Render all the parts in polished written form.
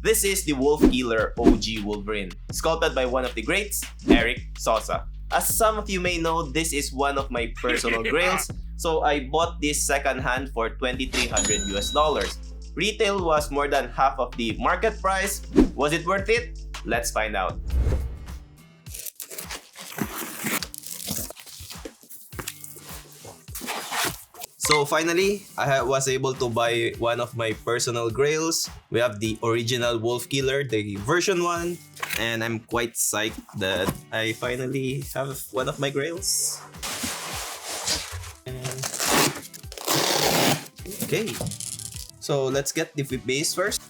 This is the Wolfkiller OG Wolverine, sculpted by one of the greats, Erick Sosa. As some of you may know, this is one of my personal grails, so I bought this secondhand for $2,300 US. Retail was more than half of the market price. Was it worth it? Let's find out. So finally, I was able to buy one of my personal grails. We have the original Wolfkiller, the version 1. And I'm quite psyched that I finally have one of my grails. Okay, so let's get the base first.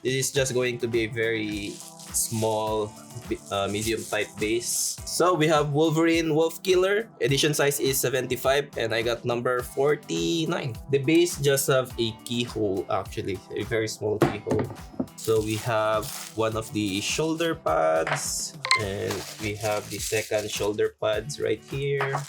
This is just going to be a very small, medium type base. So we have Wolverine Wolfkiller. Edition size is 75 and I got number 49. The base just have a keyhole, actually, a very small keyhole. So we have one of the shoulder pads and we have the second shoulder pads right here.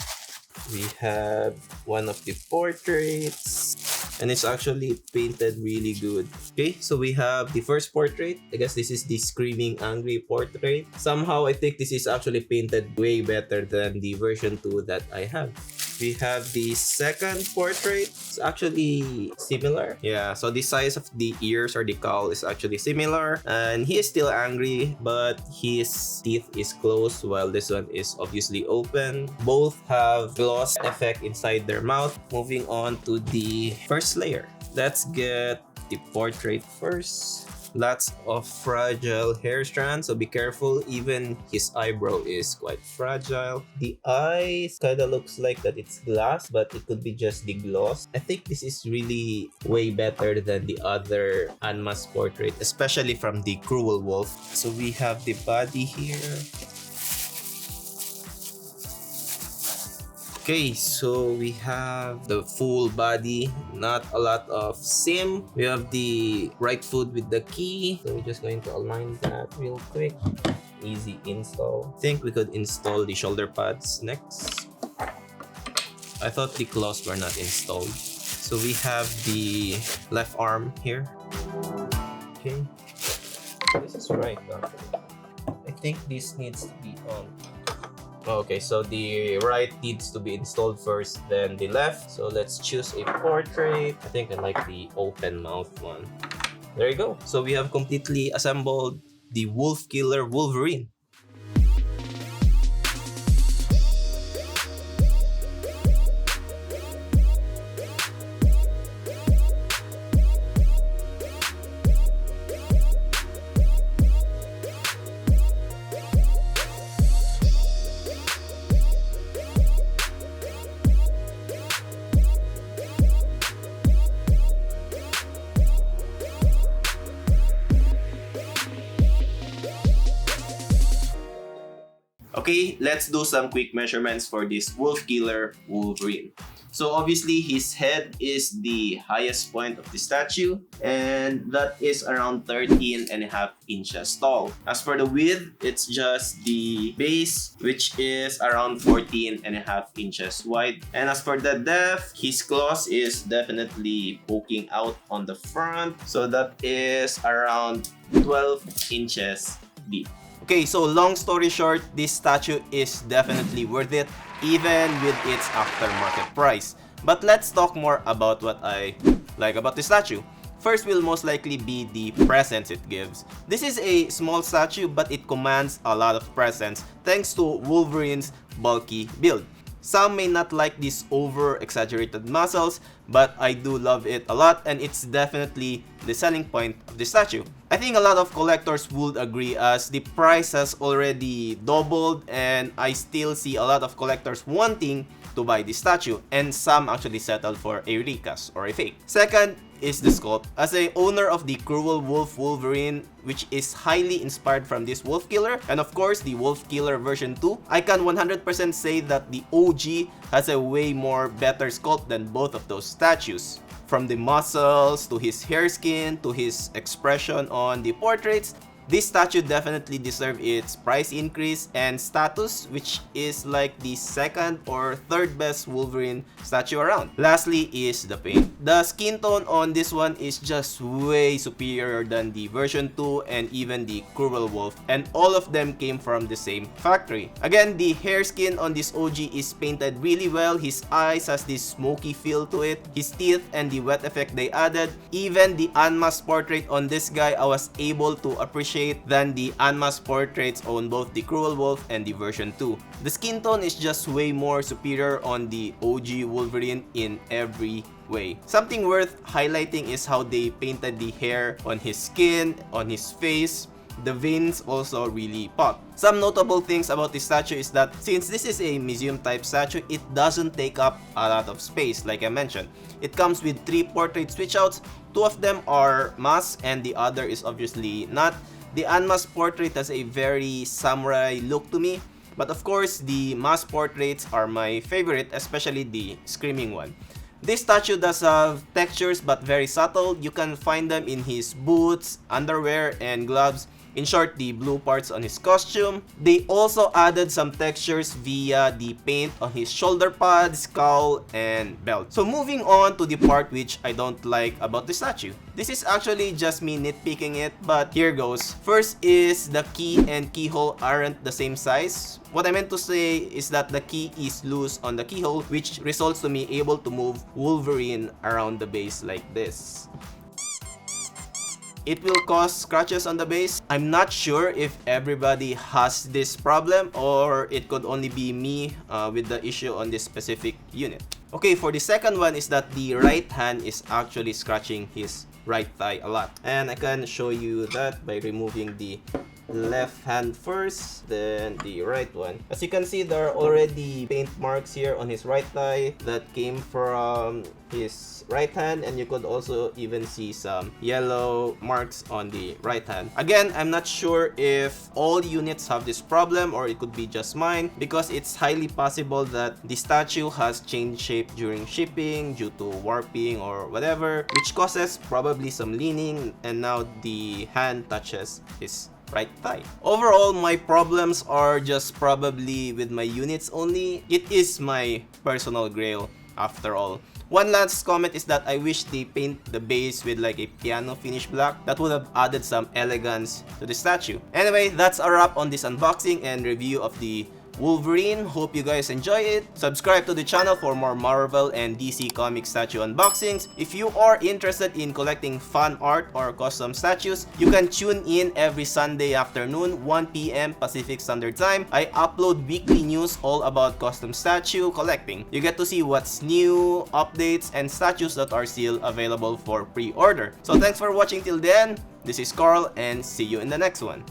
We have one of the portraits and it's actually painted really good. Okay, so we have the first portrait. I guess this is the screaming angry portrait. Somehow I think this is actually painted way better than the version 2 that I have. We have the second portrait. It's actually similar. Yeah, so the size of the ears or the cowl is actually similar. And he is still angry, but his teeth is closed while this one is obviously open. Both have gloss effect inside their mouth. Moving on to the first layer. Let's get the portrait first. Lots of fragile hair strands, so be careful. Even his eyebrow is quite fragile. The eyes kind of looks like that it's glass, but it could be just the gloss. I think this is really way better than the other unmasked portrait, especially from the Cruel Wolf. So we have the body here. Okay, so we have the full body, not a lot of seam. We have the right foot with the key. So we're just going to align that real quick. Easy install. I think we could install the shoulder pads next. I thought the claws were not installed. So we have the left arm here. Okay, this is right actually. I think this needs to be on. Okay, so the right needs to be installed first, then the left. So let's choose a portrait. I think I like the open mouth one. There you go. So we have completely assembled the Wolfkiller Wolverine. Okay, let's do some quick measurements for this Wolfkiller Wolverine. So obviously his head is the highest point of the statue and that is around 13.5 inches tall. As for the width, it's just the base which is around 14.5 inches wide. And as for the depth, his claws is definitely poking out on the front. So that is around 12 inches deep. Okay, so long story short, this statue is definitely worth it, even with its aftermarket price. But let's talk more about what I like about the statue. First will most likely be the presence it gives. This is a small statue, but it commands a lot of presence thanks to Wolverine's bulky build. Some may not like these over-exaggerated muscles, but I do love it a lot and it's definitely the selling point of the statue. I think a lot of collectors would agree as the price has already doubled and I still see a lot of collectors wanting to buy the statue and some actually settled for a recast or a fake. Second is the sculpt. As a owner of the Cruel Wolf Wolverine, which is highly inspired from this Wolfkiller, and of course the Wolfkiller version 2, I can 100% say that the OG has a way more better sculpt than both of those statues. From the muscles, to his hair skin, to his expression on the portraits, This statue definitely deserves its price increase and status, which is like the second or third best Wolverine statue around. Lastly is the paint. The skin tone on this one is just way superior than the version 2 and even the Cruel Wolf, and all of them came from the same factory. Again, the hair skin on this OG is painted really well. His eyes has this smoky feel to it. His teeth and the wet effect they added. Even the unmasked portrait on this guy I was able to appreciate than the unmasked portraits on both the Cruel Wolf and the version 2. The skin tone is just way more superior on the OG Wolverine in every way. Something worth highlighting is how they painted the hair on his skin, on his face. The veins also really pop. Some notable things about this statue is that since this is a museum type statue, it doesn't take up a lot of space like I mentioned. It comes with 3 portrait switch outs. 2 of them are masked and the other is obviously not. The unmasked portrait has a very samurai look to me. But of course, the masked portraits are my favorite, especially the screaming one. This statue does have textures but very subtle. You can find them in his boots, underwear, and gloves. In short, the blue parts on his costume. They also added some textures via the paint on his shoulder pads, cowl, and belt. So moving on to the part which I don't like about the statue. This is actually just me nitpicking it, but here goes. First is the key and keyhole aren't the same size. What I meant to say is that the key is loose on the keyhole, which results to me able to move Wolverine around the base like this. It will cause scratches on the base. I'm not sure if everybody has this problem or it could only be me with the issue on this specific unit. Okay, for the second one is that the right hand is actually scratching his right thigh a lot. And I can show you that by removing the left hand first, then the right one. As you can see, there are already paint marks here on his right thigh that came from his right hand, and you could also even see some yellow marks on the right hand. Again, I'm not sure if all units have this problem or it could be just mine, because it's highly possible that the statue has changed shape during shipping due to warping or whatever, which causes probably some leaning, and now the hand touches his right thigh. Overall, my problems are just probably with my units only. It is my personal grail after all. One last comment is that I wish they paint the base with like a piano finish black. That would have added some elegance to the statue. Anyway, that's a wrap on this unboxing and review of the Wolverine. Hope you guys enjoy it. Subscribe to the channel for more Marvel and DC comic statue unboxings. If you are interested in collecting fan art or custom statues, you can tune in every Sunday afternoon, 1 PM Pacific Standard Time. I upload weekly news all about custom statue collecting. You get to see what's new, updates, and statues that are still available for pre-order. So thanks for watching till then. This is Carl, and see you in the next one.